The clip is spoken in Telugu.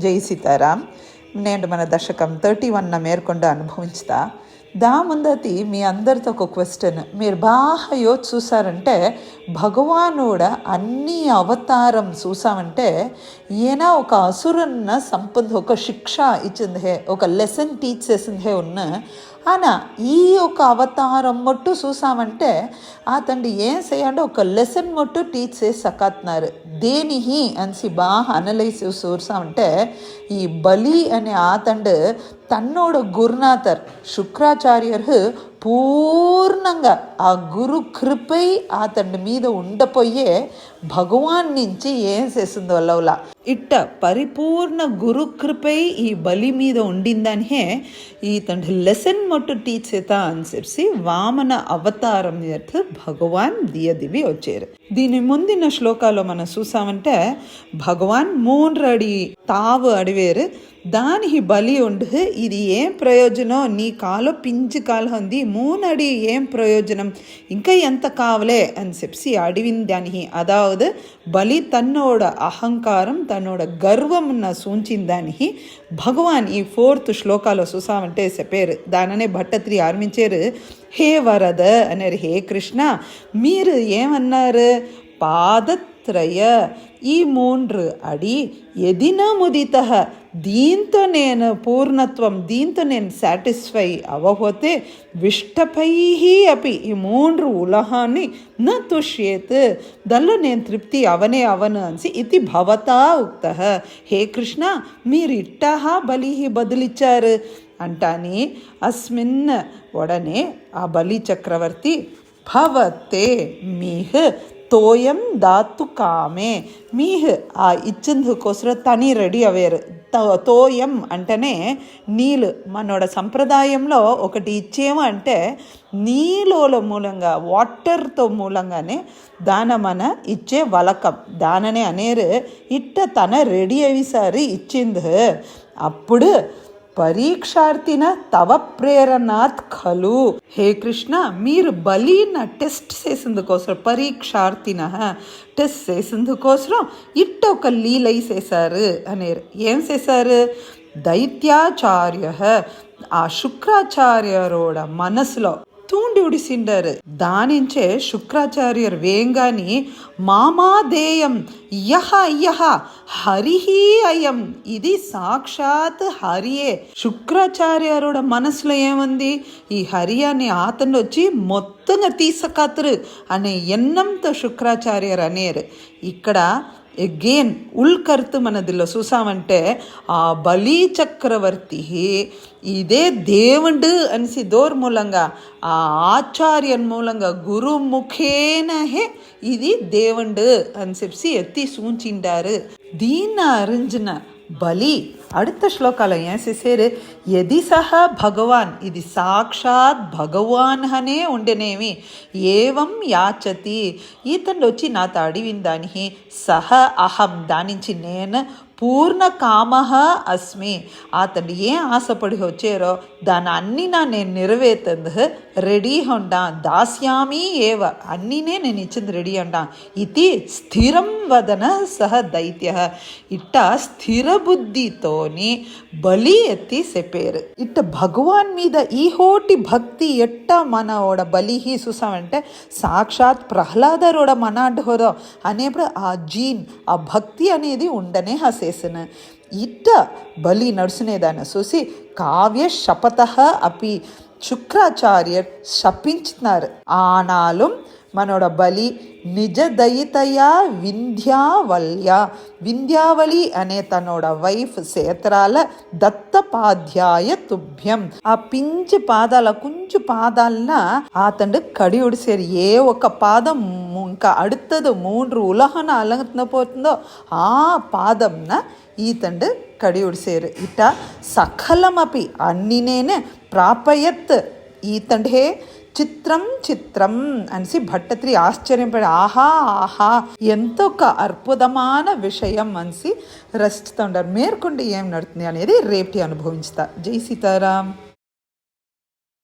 జై సీతారాం. నేను మన దశకం 31న మేర్కొండ అనుభవించుతా. దా ముందతి మీ అందరితో ఒక క్వశ్చన్ మీరు బాగా యోచ్ చూసారంటే భగవానుడ అన్ని అవతారం చూసామంటే ఈయన ఒక అసురన్న సంపద ఒక శిక్ష ఇచ్చిందే, ఒక లెసన్ టీచ్ చేసిందే ఉన్న ఆనా ఈ ఒక అవతారం మట్టు చూసామంటే ఆతండి ఏం చేయండి ఒక లెసన్ మట్టు టీచ్ చేసి సకాత్నారు. దేనిహి అనిసి బాగా అనలైజ్ చూసామంటే ఈ బలి అనే ఆతండు తన్నోడ గురునాథర్ శుక్రాచార్యర్ పూర్ణంగా ఆ గురు కృపై ఆతండి మీద ఉండపోయే భగవాన్ నుంచి ఏం చేసిందో వల్ల ఇట్ట పరిపూర్ణ గురు కృపై ఈ బలి మీద ఉండిందనే ఈ తండ్రి లెసన్ మట్టు టీచ్ చేత అని చెప్పి వామన అవతారం భగవాన్ దియదివి వచ్చారు. దీని ముందిన శ్లోకాల్లో మనం చూసామంటే భగవాన్ 3 అడి తావు అడివేరు దానికి బలి ఉండు. ఇది ఏం ప్రయోజనం, నీ కాలో పించి కాలం ఉంది 3 అడి ఏం ప్రయోజనం, ఇంకా ఎంత కావలే అని చెప్పి అడివిన దానికి అదావదు బలి తన్నోడ అహంకారం తన్నోడ గర్వమున్న సూంచిన దానికి భగవాన్ ఈ 4th శ్లోకాలో చూసామంటే చెప్పారు. దాననే భట్టత్రి ఆరంభించారు. హే వరద అన్నారు, హే కృష్ణ మీరు ఏమన్నారు, పాదత్రయ ఈ 3 అడి ఎదిన ముదిత దీంతో నేను పూర్ణత్వం దీంతో నేను సాటిస్ఫై అవ్వకపోతే విష్టపై అపి ఈ 3 ఉలహాన్ని నా తుష్యేత్ దానిలో నేను తృప్తి అవను అని ఇది భవతా ఉక్త. హే కృష్ణ మీరు ఇట్టహ బలి బదులిచ్చారు అంటాని అస్మిన్ ఒడనే ఆ బలి చక్రవర్తి భవతే మీహ్ తోయం దాతు కామే మీహ్ ఆ ఇచ్చిందుకోసం తని రెడీ అవేరు. తోయం అంటేనే నీళ్ళు. మనోడ సంప్రదాయంలో ఒకటి ఇచ్చేమో అంటే నీళ్ళ మూలంగా వాటర్తో మూలంగానే దాన మన ఇచ్చే వలకం దాననే అనేరు. ఇట్ట తన రెడీ అవిసారి ఇచ్చింది. అప్పుడు పరీక్షార్థిన తవ ప్రేరణాత్ ఖలు, హే కృష్ణ మీరు బలిన టెస్ట్ చేసేందుకోసం పరీక్షార్థిన టెస్ట్ చేసేందుకోసం ఇట్ట ఒక లీలై చేశారు అనేరు. ఏం చేశారు, దైత్యాచార్య ఆ శుక్రాచార్యరోడ మనసులో తూండి ఉడిసిండారు. దానించే శుక్రాచార్యర్ వేంగాని మామాదేయం యహ యహ హరిహి అయం ఇది సాక్షాత్ హరియే. శుక్రాచార్యరోడ మనసులో ఏముంది, ఈ హరి అని ఆతను వచ్చి మొత్తంగా తీసకత్రు అనే ఎన్నంతో శుక్రాచార్యర్ అనేరు. ఇక్కడ ఎగైన్ ఉల్కర్తు మనదిలో చూసామంటే ఆ బలి చక్రవర్తి ఇదే దేవుడు అనిసి దోర్ మూలంగా ఆ ఆచార్యన్ మూలంగా గురుముఖేనహే ఇది దేవుడు అని చెప్పి ఎత్తి సూచిండారు. దీన్ని అరించిన బలి அடுத்த శ్లోకాలో ఏం చేశారు, యది సహ భగవాన్ ఇది సాక్షాత్ భగవాన్ అనే ఉండనేమి ఏవం యాచతి ఈతండు వచ్చి నాతో అడివిన దానికి సహ అహం దానించి నేను పూర్ణ కామహ అస్మి ఆతండు ఏం ఆశపడి వచ్చారో దాని అన్నీ నేను నెరవేర్తందు రెడీ ఉంటా దాస్యామి ఏవ అన్నీనే నేను ఇచ్చింది రెడీ ఉంటా. ఇది స్థిరం వదన సహ దైత్య ఇట్ట స్థిర బుద్ధితోని బలి ఎత్తి చెప్పారు. ఇట్ట భగవాన్ మీద ఈ హోటి భక్తి ఎట్ట మనోడ బలిహి చూసామంటే సాక్షాత్ ప్రహ్లాదరోడ మనాడ్ హోదో అనేప్పుడు ఆ జీన్ ఆ భక్తి అనేది ఉండనే హసేసిన ఇట్ట బలి నడుచునేదాన్ని చూసి కావ్య శపథ అపి శుక్రాచార్యర్ శపించినారు. ఆనాலும் మనోడ బలి నిజ దయితయా వింధ్యావళి అనే తనోడ వైఫ్ సేత్రాల దత్తపాధ్యాయ తుభ్యం ఆ పించి పాదాల కొంచెం పాదాలన ఆతండు కడి ఉడిసేరు. ఏ ఒక పాదం ఇంకా అడుత్తదు 3 ఉలహన అలంగన పోతుందో ఆ పాదంన ఈతండు కడి ఉడిసేరు. ఇట సకలమపి అన్నినేనే ప్రాపయత్ ఈతండే చిత్రం చిత్రం అనిసి భట్టత్రి ఆశ్చర్యపడి ఆహా ఆహా ఎంతొక అద్భుతమైన విషయం అనిసి రచిస్తుంటారు. మేర్కొండ ఏం నడుతుంది అనేది రేపటి అనుభవించుతా. జై సీతారాం.